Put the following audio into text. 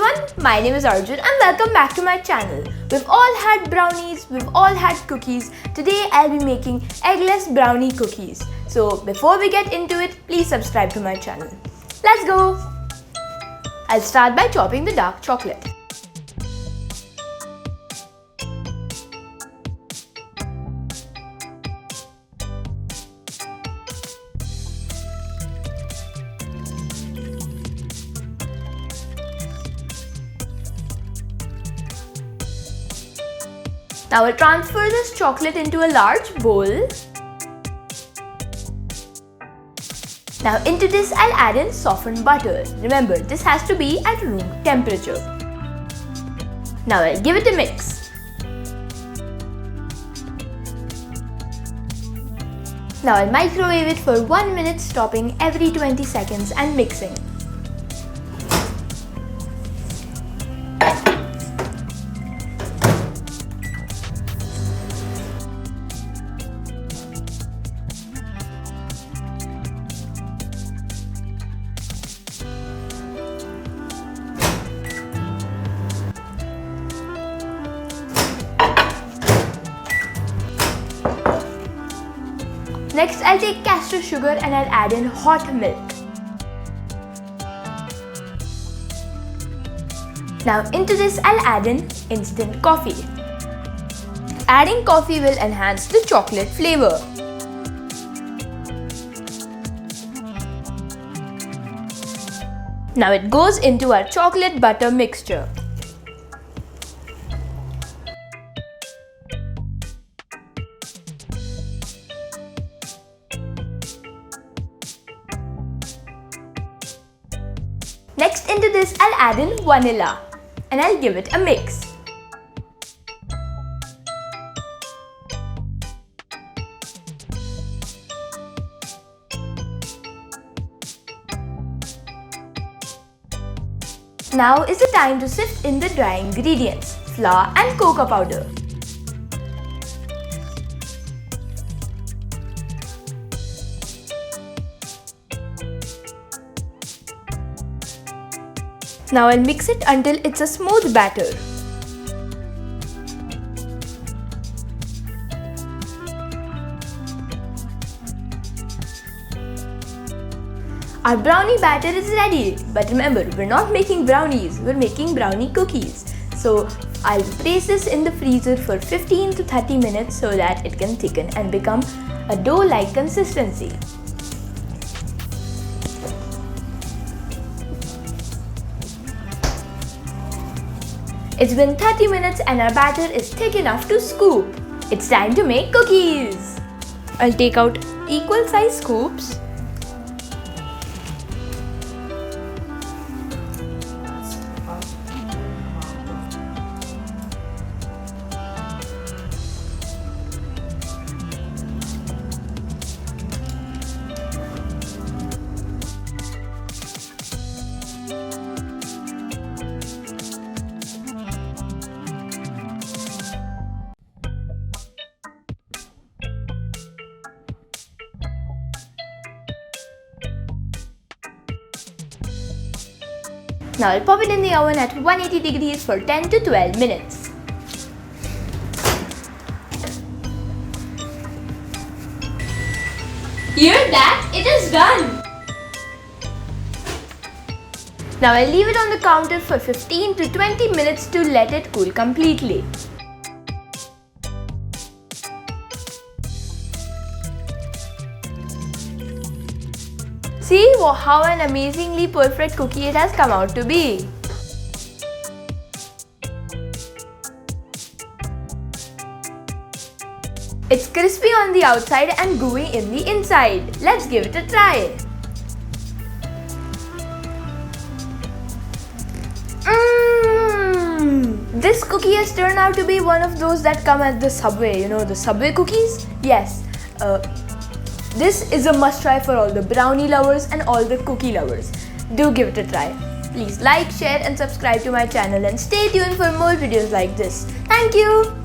everyone, my name is Arjun and welcome back to my channel. We've all had brownies, we've all had cookies. Today I'll be making eggless brownie cookies. So before we get into it, please subscribe to my channel. Let's go! I'll start by chopping the dark chocolate. Now I'll transfer this chocolate into a large bowl. Now into this I'll add in softened butter. Remember, this has to be at room temperature. Now I'll give it a mix. Now I'll microwave it for 1 minute, stopping every 20 seconds and mixing. Next, I'll take castor sugar and I'll add in hot milk. Now into this I'll add in instant coffee. Adding coffee will enhance the chocolate flavor. Now it goes into our chocolate butter mixture. Next into this I'll add in vanilla and I'll give it a mix. Now is the time to sift in the dry ingredients, flour and cocoa powder. Now I'll mix it until it's a smooth batter. Our brownie batter is ready. But remember, we're not making brownies, we're making brownie cookies. So I'll place this in the freezer for 15 to 30 minutes so that it can thicken and become a dough-like consistency. It's been 30 minutes and our batter is thick enough to scoop. It's time to make cookies. I'll take out equal size scoops. Now I'll pop it in the oven at 180 degrees for 10 to 12 minutes. Hear that? It is done! Now I'll leave it on the counter for 15 to 20 minutes to let it cool completely. See how an amazingly perfect cookie it has come out to be. It's crispy on the outside and gooey in the inside. Let's give it a try. This cookie has turned out to be one of those that come at the Subway, the Subway cookies? Yes. This is a must try for all the brownie lovers and all the cookie lovers. Do give it a try. Please like, share and subscribe to my channel and stay tuned for more videos like this. Thank you.